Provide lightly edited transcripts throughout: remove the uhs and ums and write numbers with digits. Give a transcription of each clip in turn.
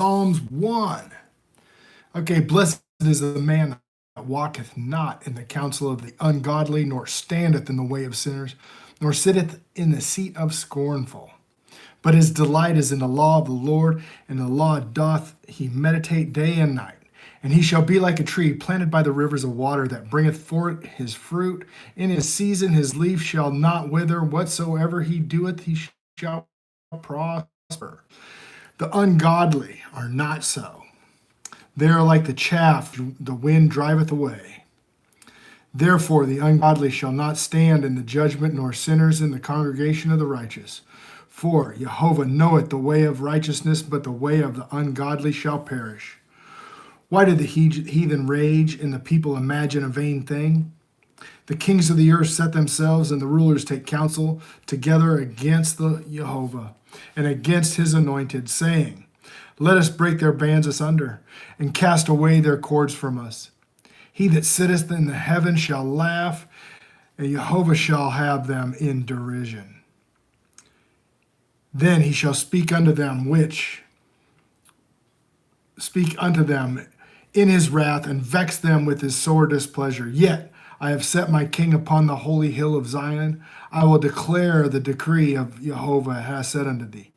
Psalms 1. Okay, blessed is the man that walketh not in the counsel of the ungodly, nor standeth in the way of sinners, nor sitteth in the seat of scornful. But his delight is in the law of the Lord, and the law doth he meditate day and night. And he shall be like a tree planted by the rivers of water, that bringeth forth his fruit. In his season his leaf shall not wither. Whatsoever he doeth, he shall prosper. The ungodly are not so. They are like the chaff the wind driveth away. Therefore the ungodly shall not stand in the judgment, nor sinners in the congregation of the righteous. For Jehovah knoweth the way of righteousness, but the way of the ungodly shall perish. Why did the heathen rage, and the people imagine a vain thing? The kings of the earth set themselves, and the rulers take counsel together against the Jehovah and against his anointed, saying, Let us break their bands asunder, and cast away their cords from us. He that sitteth in the heaven shall laugh, and Jehovah shall have them in derision. Then he shall speak unto them in his wrath, and vex them with his sore displeasure. Yet I have set my king upon the holy hill of Zion. I will declare the decree of Jehovah has said unto thee.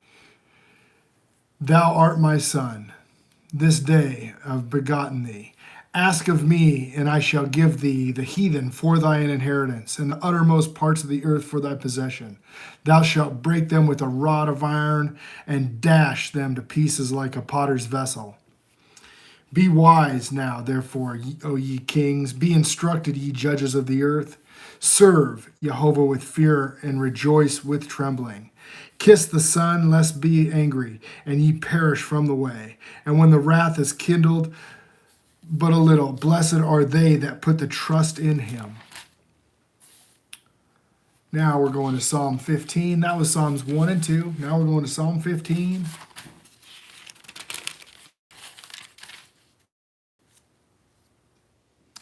Thou art my son. This day I have begotten thee. Ask of me, and I shall give thee the heathen for thine inheritance, and the uttermost parts of the earth for thy possession. Thou shalt break them with a rod of iron, and dash them to pieces like a potter's vessel. Be wise now, therefore, O ye kings. Be instructed, ye judges of the earth. Serve Jehovah with fear, and rejoice with trembling. Kiss the Son, lest be angry, and ye perish from the way. And when the wrath is kindled but a little, blessed are they that put the trust in him. Now we're going to Psalm 15. That was Psalms 1 and 2. Now we're going to Psalm 15.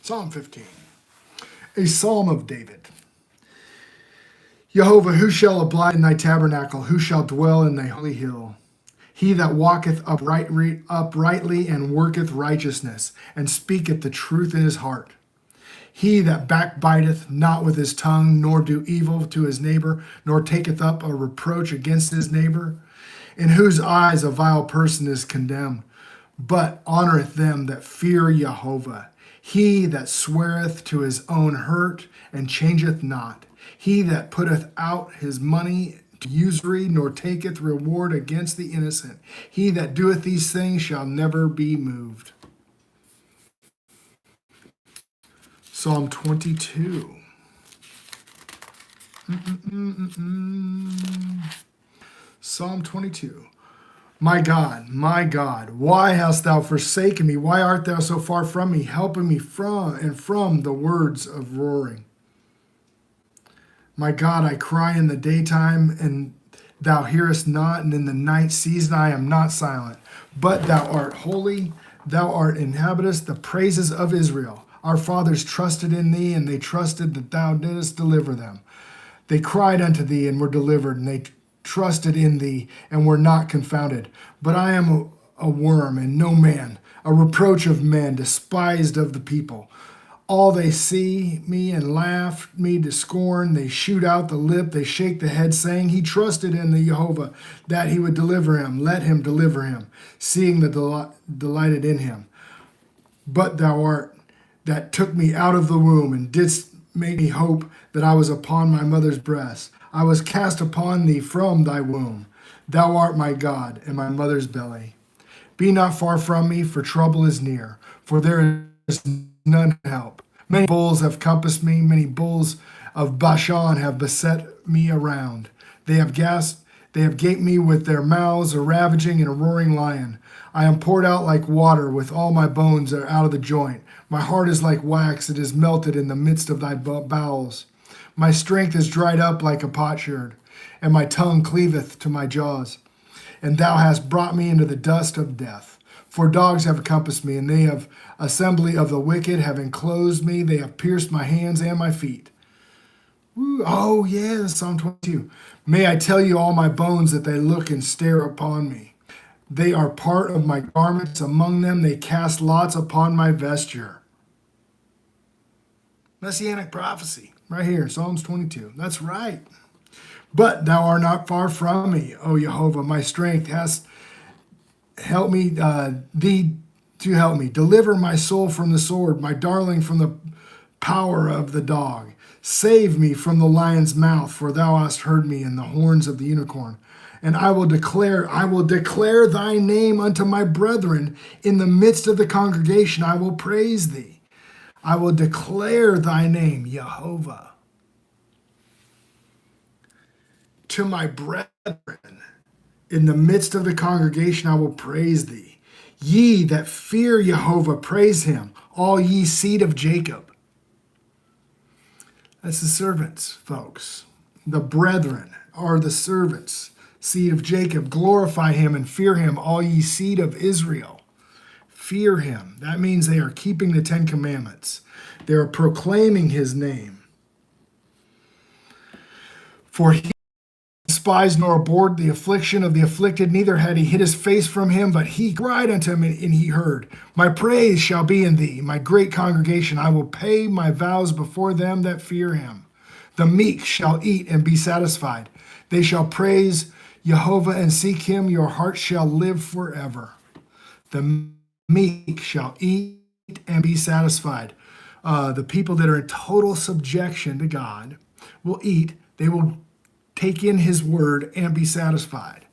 Psalm 15, a psalm of David. Jehovah, who shall abide in thy tabernacle? Who shall dwell in thy holy hill? He that walketh uprightly and worketh righteousness, and speaketh the truth in his heart. He that backbiteth not with his tongue, nor do evil to his neighbor, nor taketh up a reproach against his neighbor, in whose eyes a vile person is condemned, but honoreth them that fear Jehovah. He that sweareth to his own hurt, and changeth not. He that putteth out his money to usury, nor taketh reward against the innocent. He that doeth these things shall never be moved. Psalm 22. Psalm 22. My God, why hast thou forsaken me? Why art thou so far from me, helping me from the words of roaring? My God, I cry in the daytime, and thou hearest not, and in the night season I am not silent. But thou art holy, thou art inhabitest the praises of Israel. Our fathers trusted in thee, and they trusted that thou didst deliver them. They cried unto thee, and were delivered, and they trusted in thee, and were not confounded. But I am a worm, and no man, a reproach of men, despised of the people. All they see me and laugh me to scorn. They shoot out the lip, they shake the head, saying, He trusted in the Jehovah, that he would deliver him. Let him deliver him, seeing the delighted in him. But thou art that took me out of the womb, and didst make me hope that I was upon my mother's breast. I was cast upon thee from thy womb. Thou art my God, and my mother's belly. Be not far from me, for trouble is near, for there is none help. Many bulls have compassed me, many bulls of Bashan have beset me around. They have gaped me with their mouths, a ravaging and a roaring lion. I am poured out like water, with all my bones are out of the joint. My heart is like wax, it is melted in the midst of thy bowels. My strength is dried up like a potsherd, and my tongue cleaveth to my jaws. And thou hast brought me into the dust of death. For dogs have compassed me, and they have assembly of the wicked have enclosed me. They have pierced my hands and my feet. Woo. Oh, yeah, Psalm 22. May I tell you all my bones, that they look and stare upon me. They are part of my garments. Among them they cast lots upon my vesture. Messianic prophecy, right here, Psalms 22. That's right. But thou art not far from me, O Jehovah. My strength hast helped me, thee to help me. Deliver my soul from the sword, my darling from the power of the dog. Save me from the lion's mouth, for thou hast heard me in the horns of the unicorn. And I will declare thy name unto my brethren. In the midst of the congregation, I will praise thee. I will declare thy name, Jehovah, to my brethren. In the midst of the congregation, I will praise thee. Ye that fear Jehovah, praise him, all ye seed of Jacob. That's the servants, folks. The brethren are the servants, seed of Jacob. Glorify him and fear him, all ye seed of Israel. Fear him. That means they are keeping the Ten Commandments. They are proclaiming his name. For he despised nor abhorred the affliction of the afflicted, neither had he hid his face from him, but he cried unto him, and he heard. My praise shall be in thee, my great congregation. I will pay my vows before them that fear him. The meek shall eat and be satisfied. They shall praise Jehovah and seek him. Your heart shall live forever. The meek shall eat and be satisfied. The people that are in total subjection to God will eat. They will take in his word and be satisfied.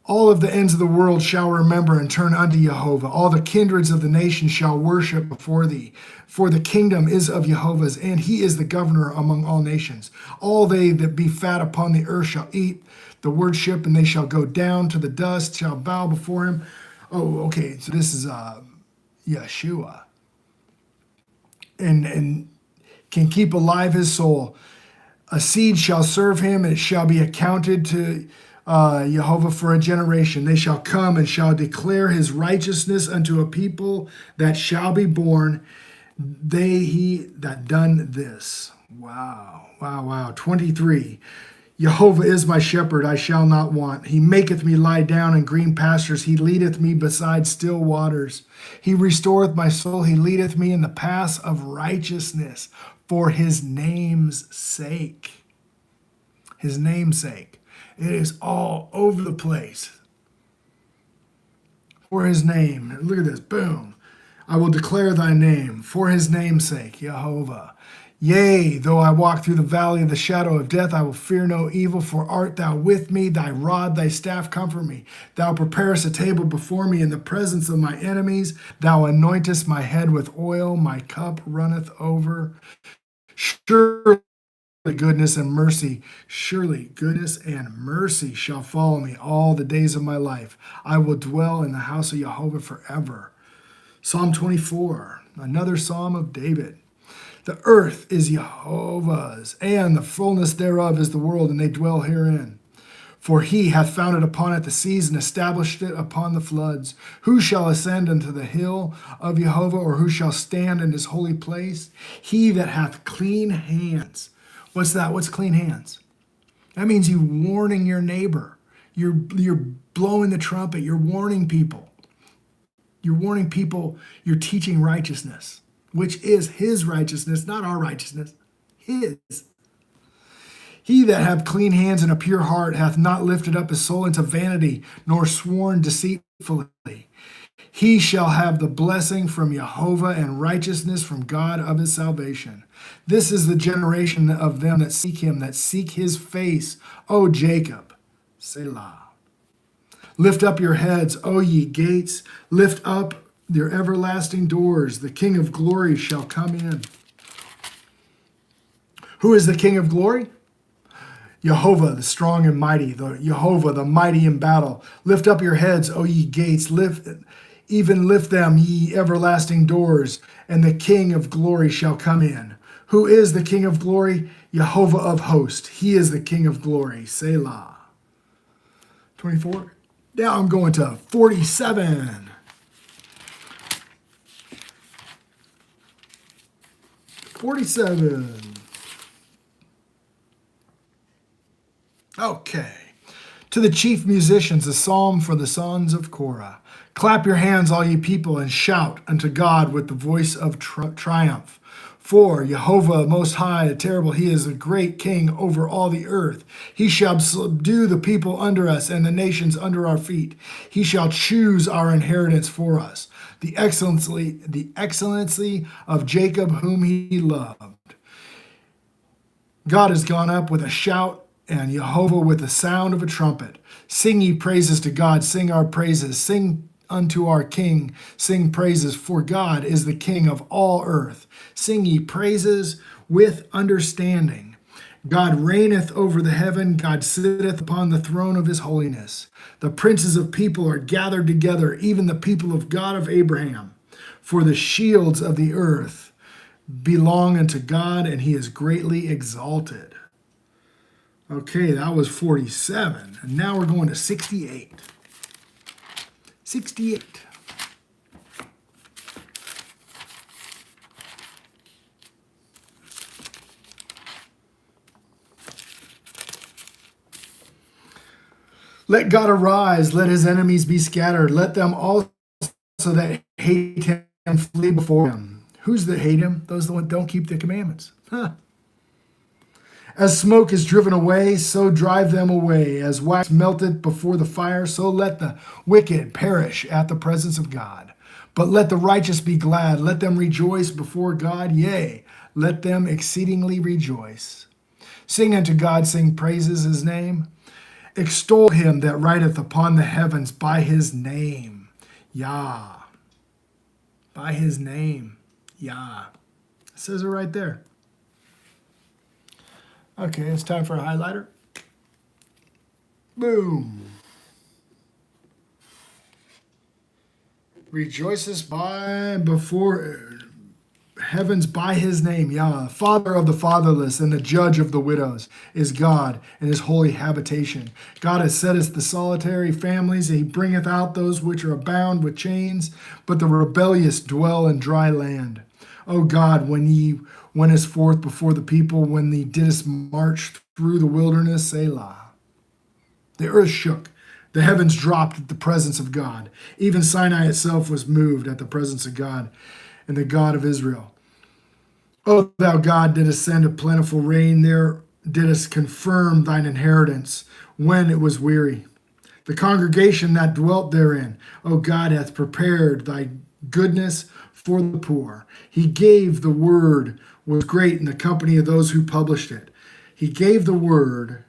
All of the ends of the world shall remember and turn unto Jehovah. All the kindreds of the nations shall worship before thee. For the kingdom is of Jehovah's, and he is the governor among all nations. All they that be fat upon the earth shall eat the worship, and they shall go down to the dust, shall bow before him. Oh, okay, so this is Yeshua. And can keep alive his soul. A seed shall serve him, and it shall be accounted to Jehovah for a generation. They shall come and shall declare his righteousness unto a people that shall be born. He that done this. Wow, wow, wow. 23. Jehovah is my shepherd, I shall not want. He maketh me lie down in green pastures. He leadeth me beside still waters. He restoreth my soul. He leadeth me in the paths of righteousness for his name's sake. His name's sake. It is all over the place. For his name. Look at this. Boom. I will declare thy name for his name's sake, Jehovah. Yea, though I walk through the valley of the shadow of death, I will fear no evil, for art thou with me. Thy rod, thy staff comfort me. Thou preparest a table before me in the presence of my enemies. Thou anointest my head with oil. My cup runneth over. Surely goodness and mercy shall follow me all the days of my life. I will dwell in the house of Jehovah forever. Psalm 24, another psalm of David. The earth is Jehovah's, and the fullness thereof is the world, and they dwell herein. For he hath founded upon it the seas, and established it upon the floods. Who shall ascend unto the hill of Jehovah, or who shall stand in his holy place? He that hath clean hands. What's that? What's clean hands? That means you warning your neighbor. You're blowing the trumpet. You're warning people. You're warning people. You're teaching righteousness, which is his righteousness, not our righteousness, his. He that hath clean hands and a pure heart hath not lifted up his soul into vanity, nor sworn deceitfully. He shall have the blessing from Jehovah and righteousness from God of his salvation. This is the generation of them that seek him, that seek his face, O Jacob. Selah. Lift up your heads, O ye gates. Lift up your everlasting doors. The King of glory shall come in. Who is the King of glory? Jehovah, the strong and mighty, Jehovah, the mighty in battle. Lift up your heads, O ye gates. Lift them, ye everlasting doors, and the King of glory shall come in. Who is the King of glory? Jehovah of hosts. He is the King of glory. Selah. 24. Now I'm going to 47. 47. Okay. To the chief musicians, a psalm for the sons of Korah. Clap your hands, all ye people, and shout unto God with the voice of triumph. For Jehovah Most High, terrible, he is a great king over all the earth. He shall subdue the people under us and the nations under our feet. He shall choose our inheritance for us, the excellency of Jacob whom he loved. God has gone up with a shout, and Jehovah with the sound of a trumpet. Sing ye praises to God, sing our praises, sing unto our King, sing praises, for God is the King of all earth. Sing ye praises with understanding. God reigneth over the heaven, God sitteth upon the throne of his holiness. The princes of people are gathered together, even the people of God of Abraham. For the shields of the earth belong unto God, and he is greatly exalted. Okay, that was 47. And now we're going to 68. 68. Let God arise, let his enemies be scattered. Let them also that hate him flee before him. Who's that hate him? Those that don't keep the commandments. Huh. As smoke is driven away, so drive them away. As wax melted before the fire, so let the wicked perish at the presence of God. But let the righteous be glad. Let them rejoice before God. Yea, let them exceedingly rejoice. Sing unto God, sing praises his name. Extol him that rideth upon the heavens by his name. Yah. By his name. Yah. It says it right there. Okay, it's time for a highlighter. Boom. Rejoices before heavens by his name, Yah. Father of the fatherless and the judge of the widows is God in his holy habitation. God has set us the solitary families, and he bringeth out those which are bound with chains, but the rebellious dwell in dry land. O God, when ye wentest forth before the people, when thee didst march through the wilderness, Selah. The earth shook, the heavens dropped at the presence of God. Even Sinai itself was moved at the presence of God and the God of Israel. O thou God, didst send a plentiful rain, there didst confirm thine inheritance when it was weary. The congregation that dwelt therein, O God, hath prepared thy goodness for the poor. He gave the word was great in the company of those who published it. He gave the word,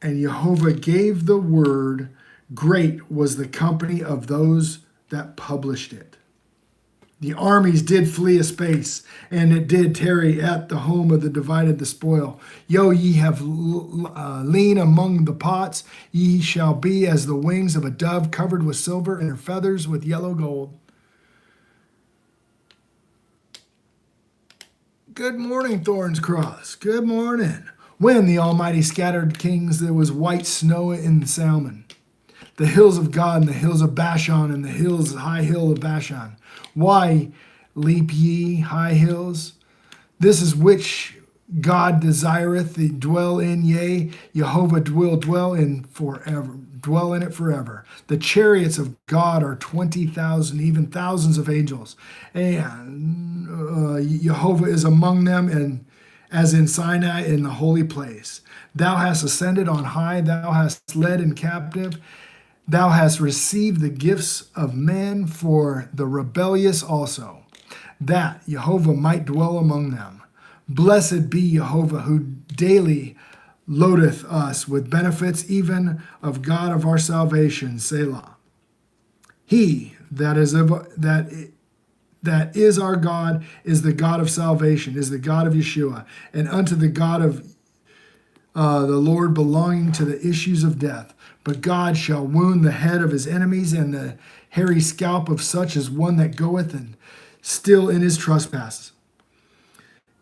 and Jehovah gave the word. Great was the company of those that published it. The armies did flee a space, and it did tarry at the home of the divided the spoil. Yo, ye have lean among the pots. Ye shall be as the wings of a dove covered with silver, and her feathers with yellow gold. Good morning, Thorns Cross. Good morning. When the Almighty scattered kings, there was white snow in the Salmon. The hills of God and the hills of Bashan and the hills, high hill of Bashan. Why leap ye, high hills? This is which God desireth to dwell in, yea, Jehovah will dwell in forever. Dwell in it forever. The chariots of God are 20,000, even thousands of angels. And Jehovah is among them, and as in Sinai in the holy place. Thou hast ascended on high, thou hast led in captive. Thou hast received the gifts of men for the rebellious also, that Jehovah might dwell among them. Blessed be Jehovah, who daily loadeth us with benefits, even of God of our salvation, Selah. He that is our God is the God of salvation, is the God of Yeshua, and unto the God of the Lord belonging to the issues of death. But God shall wound the head of his enemies, and the hairy scalp of such as one that goeth and still in his trespasses.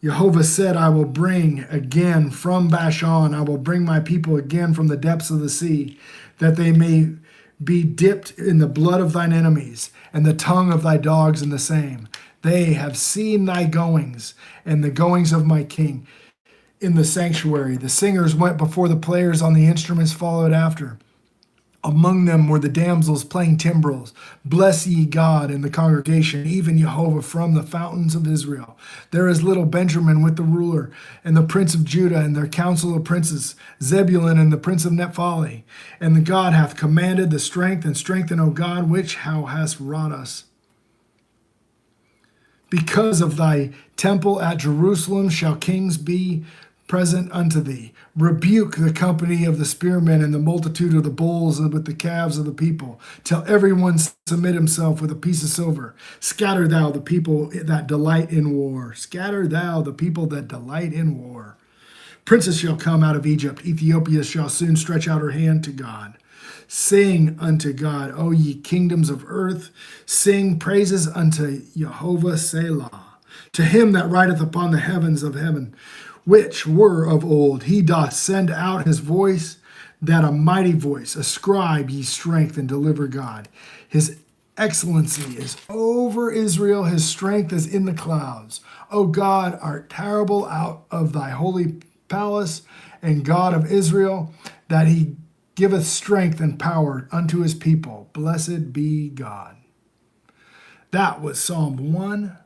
Jehovah said, I will bring again from Bashan, I will bring my people again from the depths of the sea, that they may be dipped in the blood of thine enemies, and the tongue of thy dogs in the same. They have seen thy goings, and the goings of my king. in the sanctuary. The singers went before the players on the instruments followed after. Among them were the damsels playing timbrels. Bless ye God in the congregation, even Jehovah from the fountains of Israel. There is little Benjamin with the ruler, and the prince of Judah, and their council of princes, Zebulun and the prince of Naphtali. And the God hath commanded the strength, and strengthen, O God, which thou hast wrought us. Because of thy temple at Jerusalem shall kings be present unto thee. Rebuke the company of the spearmen and the multitude of the bulls and with the calves of the people. Till everyone submit himself with a piece of silver. Scatter thou the people that delight in war. Scatter thou the people that delight in war. Princes shall come out of Egypt. Ethiopia shall soon stretch out her hand to God. Sing unto God, O ye kingdoms of earth. Sing praises unto Jehovah Selah. To him that rideth upon the heavens of heaven, which were of old. He doth send out his voice, that a mighty voice. Ascribe ye strength and deliver God. His excellency is over Israel. His strength is in the clouds. O God, art terrible out of thy holy palace, and God of Israel, that he giveth strength and power unto his people. Blessed be God. That was Psalm 1,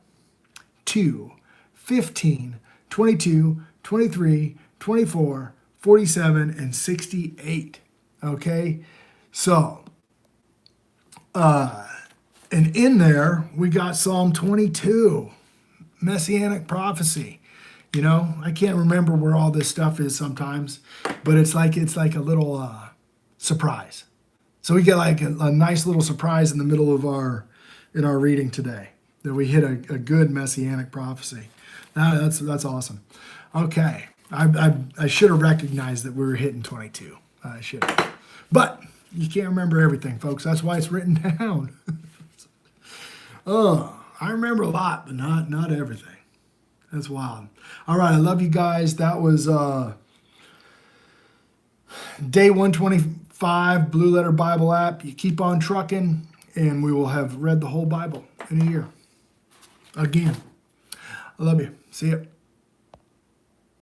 2, 15, 22, 23, 24, 47, and 68. Okay? So, and in there, we got Psalm 22, Messianic prophecy. You know, I can't remember where all this stuff is sometimes, but it's like a little surprise. So we get like a nice little surprise in the middle of our reading today, that we hit a good Messianic prophecy. That's awesome. Okay, I should have recognized that we were hitting 22. I should have. But you can't remember everything, folks. That's why it's written down. Oh, I remember a lot, but not everything. That's wild. All right, I love you guys. That was day 125, Blue Letter Bible app. You keep on trucking, and we will have read the whole Bible in a year. Again, I love you. See ya.